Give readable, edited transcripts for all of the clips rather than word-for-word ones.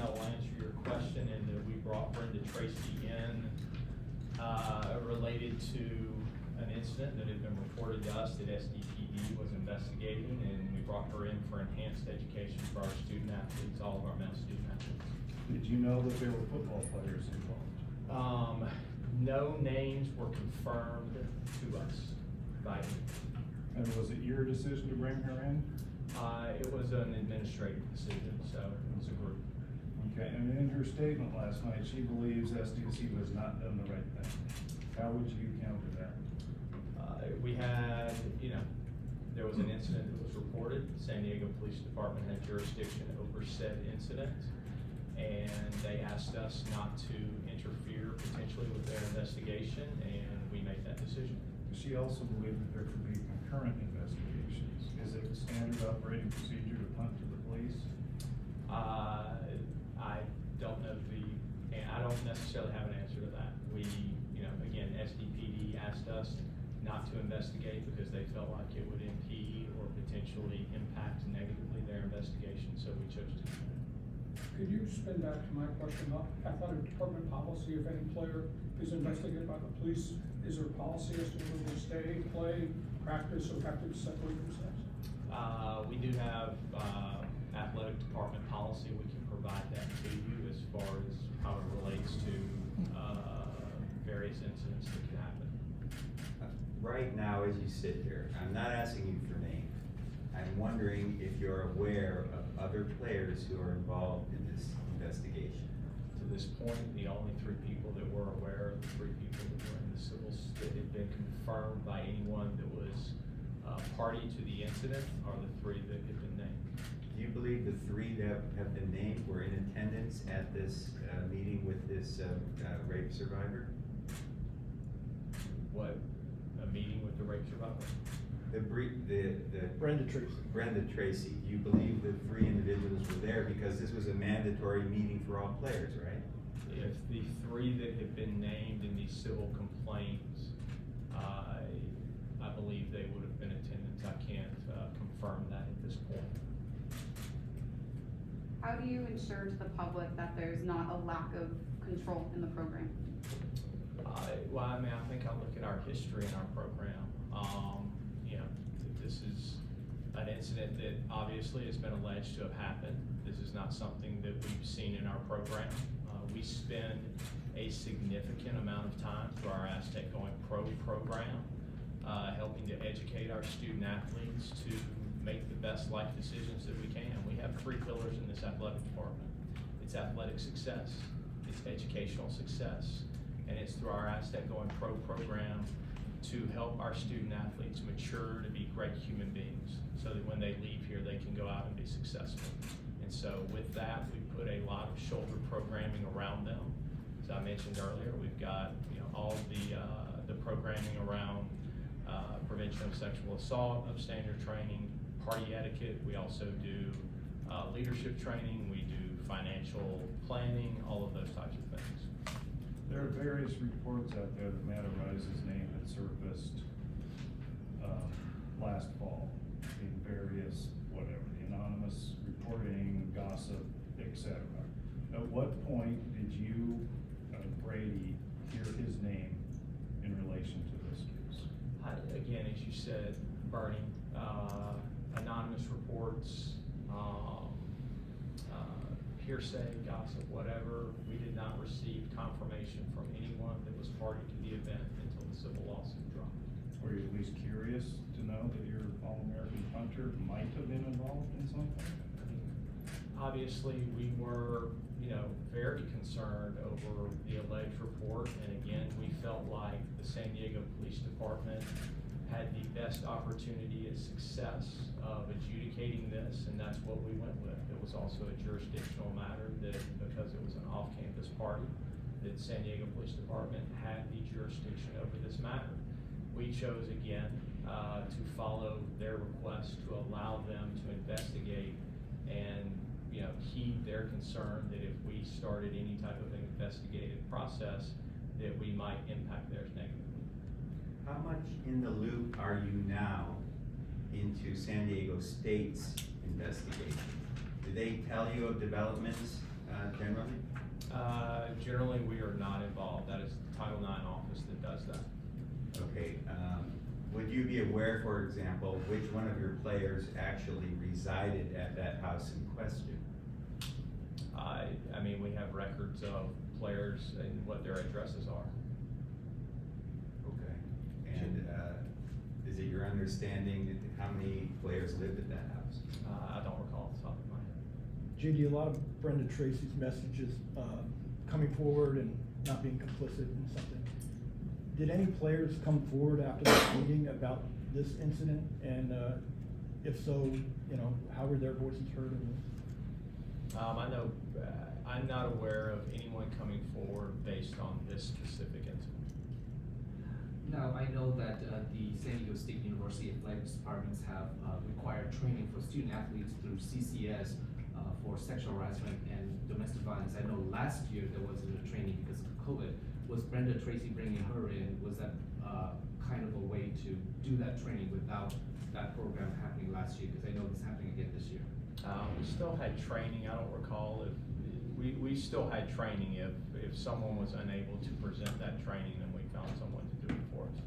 I'll answer your question in that we brought Brenda Tracy in, related to an incident that had been reported to us that SDPD was investigating, and we brought her in for enhanced education for our student athletes, all of our male student athletes. Did you know that there were football players involved? No names were confirmed to us by me. And was it your decision to bring her in? It was an administrative decision, so it was a group. Okay, and in her statement last night, she believes SDSU has not done the right thing. How would you counter that? We had, there was an incident that was reported. San Diego Police Department had jurisdiction over said incident, and they asked us not to interfere potentially with their investigation, and we made that decision. She also believed that there could be concurrent investigations. Is it standard operating procedure to punt to the police? I don't know I don't necessarily have an answer to that. We, again, SDPD asked us not to investigate because they felt like it would impede or potentially impact negatively their investigation, so we chose to do that. Could you spin back to my question about athletic department policy? If any player is investigated by the police, is there policy as to whether they stay, play, practice, or have to separate themselves? We do have athletic department policy. We can provide that to you as far as how it relates to various incidents that can happen. Right now, as you sit here, I'm not asking you for names. I'm wondering if you're aware of other players who are involved in this investigation. To this point, the only three people that we're aware of, the three people that were in the civils that had been confirmed by anyone that was party to the incident are the three that have been named. Do you believe the three that have been named were in attendance at this meeting with this rape survivor? What, a meeting with the rape survivor? The Brenda Tracy. Brenda Tracy. Do you believe the three individuals were there because this was a mandatory meeting for all players, right? If the three that have been named in these civil complaints, I believe they would have been in attendance. I can't confirm that at this point. How do you ensure to the public that there's not a lack of control in the program? Well, I think I'll look at our history in our program. This is an incident that obviously has been alleged to have happened. This is not something that we've seen in our program. We spend a significant amount of time through our Aztec Going Pro program, helping to educate our student athletes to make the best life decisions that we can. We have three pillars in this athletic department. It's athletic success, it's educational success, and it's through our Aztec Going Pro program to help our student athletes mature to be great human beings so that when they leave here, they can go out and be successful. And so with that, we put a lot of shoulder programming around them. As I mentioned earlier, we've got all the programming around prevention of sexual assault, upstander training, party etiquette. We also do leadership training. We do financial planning, all of those types of things. There are various reports out there that Matt Arise's name had surfaced last fall in various, whatever, the anonymous reporting, gossip, etc. At what point did you, Brady, hear his name in relation to this case? Again, as you said, Bernie, anonymous reports, hearsay, gossip, whatever. We did not receive confirmation from anyone that was party to the event until the civil lawsuit dropped. Were you at least curious to know that your All-American punter might have been involved in something? Obviously, we were, very concerned over the alleged report, and again, we felt like the San Diego Police Department had the best opportunity at success of adjudicating this, and that's what we went with. It was also a jurisdictional matter that, because it was an off-campus party, that San Diego Police Department had the jurisdiction over this matter. We chose again to follow their request to allow them to investigate and heed their concern that if we started any type of investigative process, that we might impact theirs negatively. How much in the loop are you now into San Diego State's investigation? Do they tell you of developments County? Generally, we are not involved. That is the Title IX office that does that. Okay, would you be aware, for example, which one of your players actually resided at that house in question? I mean, we have records of players and what their addresses are. Okay, and, is it your understanding that how many players lived at that house? I don't recall off the top of my head. JD, a lot of Brenda Tracy's messages, coming forward and not being complicit in something. Did any players come forward after the meeting about this incident? And, if so, you know, how were their voices heard in this? I know, I'm not aware of anyone coming forward based on this specific incident. Now, I know that the San Diego State University athletics departments have required training for student athletes through CCS for sexual harassment and domestic violence. I know last year there wasn't a training because of COVID. Was Brenda Tracy bringing her in? Was that kind of a way to do that training without that program happening last year? Because I know it's happening again this year. We still had training. I don't recall if, we still had training. If someone was unable to present that training, then we found someone to do it for us.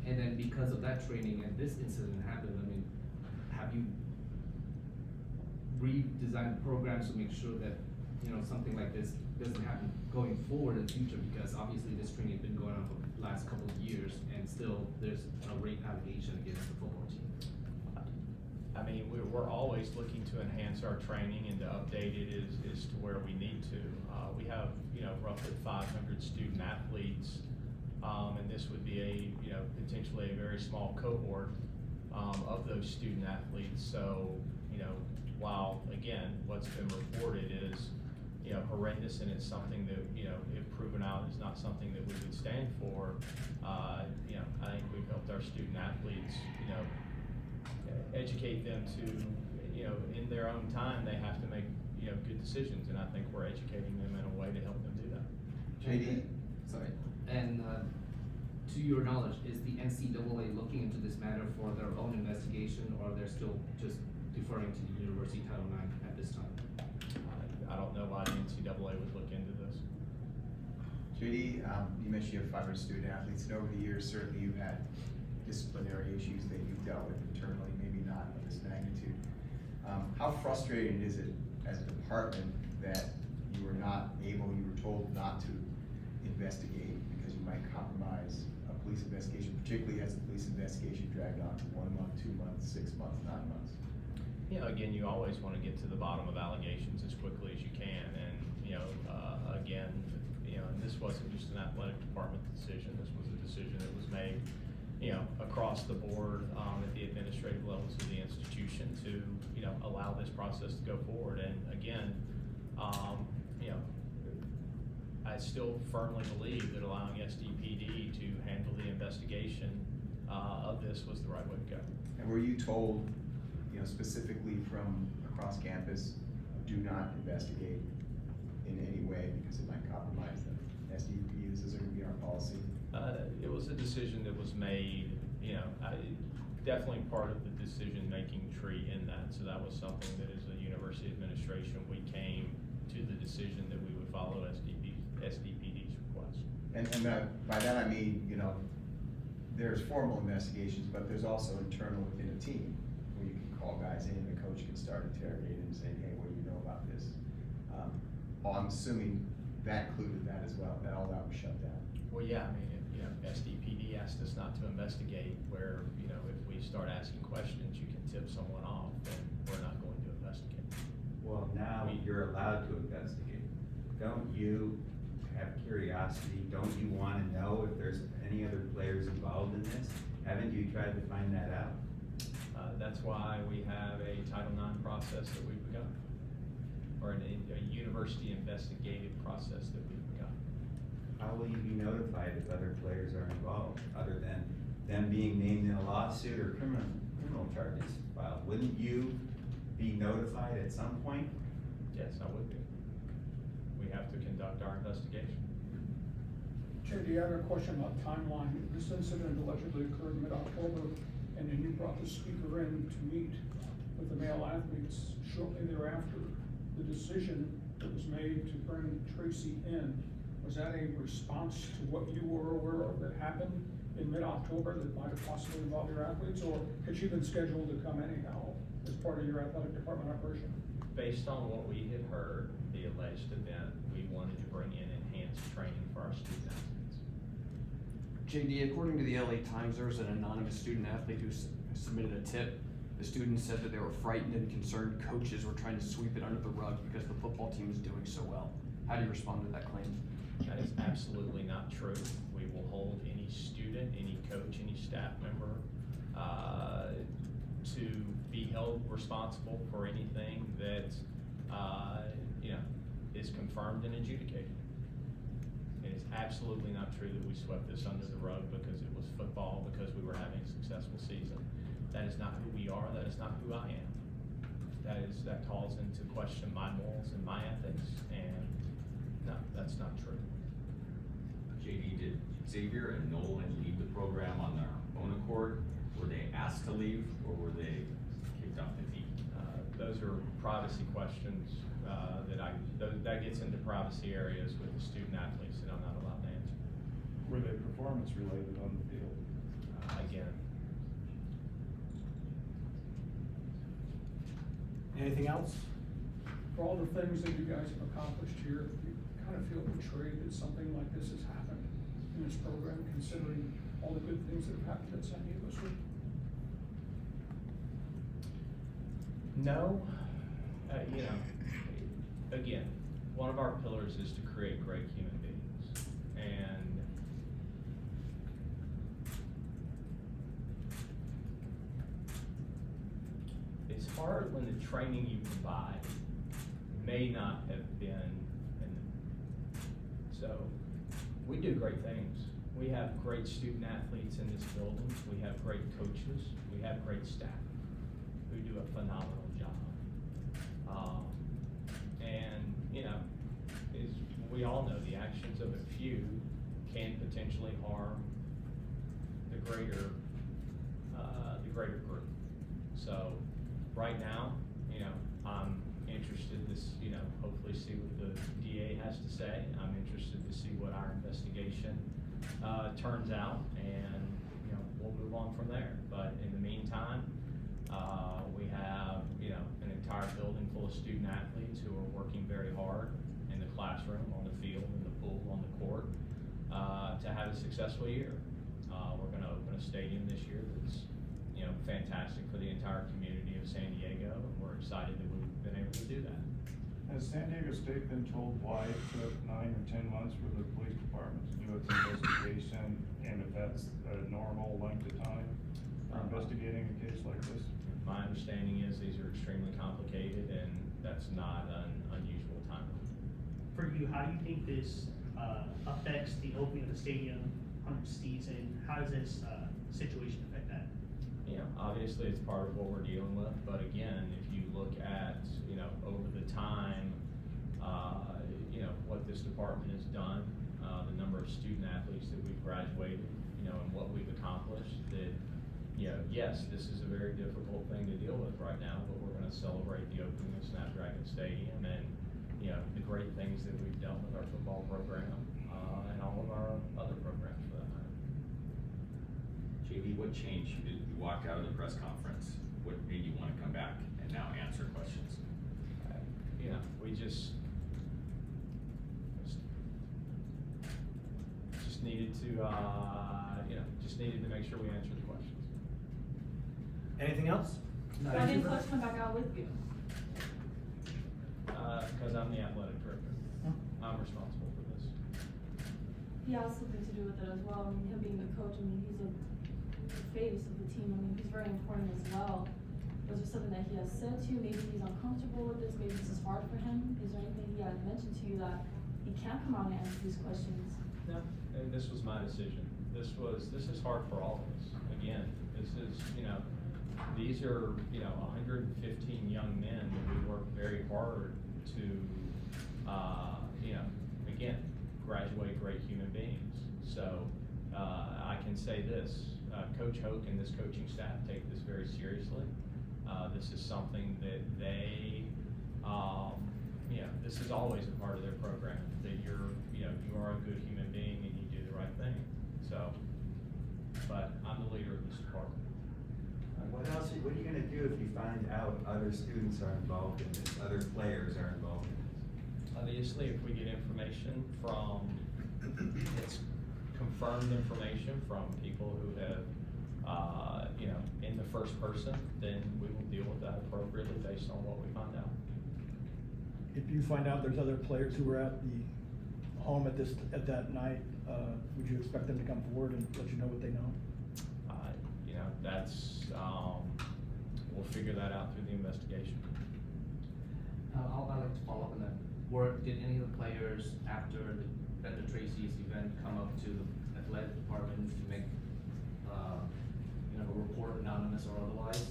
And then because of that training and this incident happened, I mean, have you redesigned programs to make sure that, you know, something like this doesn't happen going forward in the future? Because obviously this training has been going on for the last couple of years and still there's a rape allegation against the football team. I mean, we're always looking to enhance our training and to update it as to where we need to. We have, you know, roughly 500 student athletes, and this would be a, you know, potentially a very small cohort of those student athletes. So, you know, while again, what's been reported is, you know, horrendous, and it's something that, you know, if proven out, is not something that we would stand for. You know, I think we've helped our student athletes, you know, educate them to, you know, in their own time, they have to make, you know, good decisions, and I think we're educating them in a way to help them do that. JD? Sorry. And to your knowledge, is the NCAA looking into this matter for their own investigation, or they're still just deferring to the University Title IX at this time? I don't know why the NCAA would look into this. JD, you mentioned you have 500 student athletes, and over the years, certainly you've had disciplinary issues that you've dealt with internally, maybe not of this magnitude. How frustrating is it as a department that you were told not to investigate because you might compromise a police investigation, particularly as the police investigation dragged on to 1 month, 2 months, 6 months, 9 months? You know, again, you always want to get to the bottom of allegations as quickly as you can, and, you know, again, you know, and this wasn't just an athletic department decision, this was a decision that was made, you know, across the board, at the administrative levels of the institution to, you know, allow this process to go forward. And again, you know, I still firmly believe that allowing SDPD to handle the investigation of this was the right way to go. And were you told, you know, specifically from across campus, do not investigate in any way because it might compromise the SDPD? This isn't gonna be our policy. It was a decision that was made, you know, definitely part of the decision-making tree in that. So that was something that as a university administration, we came to the decision that we would follow SDPD's request. And by that I mean, you know, there's formal investigations, but there's also internal within a team where you can call guys in, the coach can start interrogating and saying, hey, what do you know about this? I'm assuming that included that as well, that all that was shut down. Well, yeah, I mean, you know, SDPD asked us not to investigate where, you know, if we start asking questions, you can tip someone off, then we're not going to investigate. Well, now you're allowed to investigate. Don't you have curiosity? Don't you wanna know if there's any other players involved in this? Haven't you tried to find that out? That's why we have a Title IX process that we've begun, or a university investigative process that we've begun. How will you be notified if other players are involved, other than them being named in a lawsuit or criminal charges filed? Wouldn't you be notified at some point? Yes, I would be. We have to conduct our investigation. JD, I have a question about timeline. This incident allegedly occurred mid-October, and then you brought the speaker in to meet with the male athletes shortly thereafter. The decision that was made made to bring Tracy in, was that a response to what you were aware of that happened in mid-October that might have possibly involved your athletes, or had she been scheduled to come anyhow as part of your athletic department operation? Based on what we had heard, the alleged event, we wanted to bring in enhanced training for our student athletes. JD, according to the LA Times, there was an anonymous student athlete who submitted a tip. The student said that they were frightened and concerned coaches were trying to sweep it under the rug because the football team is doing so well. How do you respond to that claim? That is absolutely not true. We will hold any student, any coach, any staff member, to be held responsible for anything that, is confirmed and adjudicated. It is absolutely not true that we swept this under the rug because it was football, because we were having a successful season. That is not who we are, that is not who I am. That calls into question my morals and my ethics, and no, that's not true. JD, did Xavier and Nolan leave the program on their own accord? Were they asked to leave, or were they kicked off the team? Those are privacy questions, that gets into privacy areas with the student athletes that I'm not allowed to answer. Were they performance related on the field? Again, Anything else? For all the things that you guys have accomplished here, you kind of feel betrayed that something like this has happened in this program, considering all the good things that have happened at San Diego State? no, again, one of our pillars is to create great human beings, and it's hard when the training you provide may not have been, so we do great things. We have great student athletes in this building, we have great coaches, we have great staff who do a phenomenal job. As we all know, the actions of a few can potentially harm the greater group. So right now, I'm interested to, hopefully see what the DA has to say. I'm interested to see what our investigation turns out, and we'll move on from there. But in the meantime, we have an entire building full of student athletes who are working very hard in the classroom, on the field, in the pool, on the court, to have a successful year. We're going to open a stadium this year that's fantastic for the entire community of San Diego, and we're excited that we've been able to do that. Has San Diego State been told why it took 9 or 10 months for the police department to do its investigation, and if that's a normal length of time for investigating a case like this? My understanding is these are extremely complicated, and that's not an unusual timeline. For you, how do you think this affects the opening of the stadium, 100th season? How does this situation affect that? Obviously it's part of what we're dealing with, but again, if you look at, over the time, what this department has done, the number of student athletes that we've graduated, and what we've accomplished, that, yes, this is a very difficult thing to deal with right now, but we're gonna celebrate the opening of Snapdragon Stadium and, the great things that we've done with our football program, and all of our other programs for that matter. JD, what changed? You walked out of the press conference. What made you want to come back and now answer questions? We just needed to, just needed to make sure we answered the questions. Anything else? Why didn't Coach come back out with you? Because I'm the athletic director. I'm responsible for this. He has something to do with it as well. I mean, him being the coach, he's the face of the team. He's very important as well. Was there something that he has said to you? Maybe he's uncomfortable with this. Maybe this is hard for him. Is there anything he has mentioned to you that he can't come out and answer these questions? No, and this was my decision. This is hard for all of us. Again, this is, these are, 115 young men that we work very hard to, again, graduate great human beings. So, I can say this, Coach Hoke and this coaching staff take this very seriously. This is something that they, this is always a part of their program, that you're, you are a good human being and you do the right thing, so. But I'm the leader of this department. What else, what are you gonna do if you find out other students are involved in this, other players are involved in this? Obviously, if we get information from, it's confirmed information from people who have, in the first person, then we will deal with that appropriately based on what we find out. If you find out there's other players who were at the home at that night, would you expect them to come forward and let you know what they know? That's, we'll figure that out through the investigation. I'd like to follow up on that. Did any of the players after the Tracy's event come up to the athletic department to make, a report, anonymous or otherwise?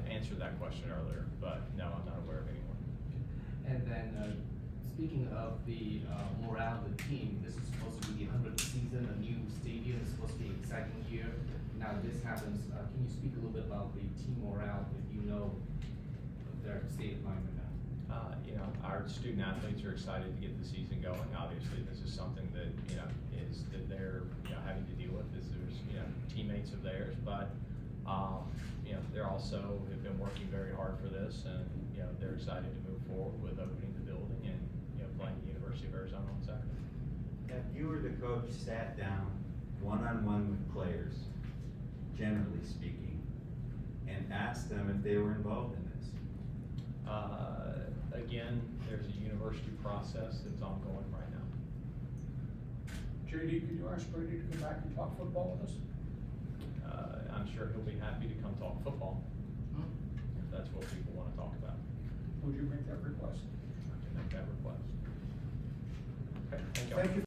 Answered that question earlier, but no, I'm not aware of anyone. And then, speaking of the morale of the team, this is supposed to be the 100th season, a new stadium, it's supposed to be an exciting year. Now this happens, can you speak a little bit about the team morale, if you know their state of mind right now? Our student athletes are excited to get the season going. Obviously, this is something that, that they're, having to deal with, is there's, teammates of theirs, but, they're also have been working very hard for this, and, they're excited to move forward with opening the building and, playing the University of Arizona on Saturday. If you were the coach, sat down, one-on-one with players, generally speaking, and asked them if they were involved in this. Again, there's a university process that's ongoing right now. JD, could you ask Brady to come back and talk football with us? I'm sure he'll be happy to come talk football, if that's what people want to talk about. Would you make that request? I can make that request. Okay, thank you. Thank you.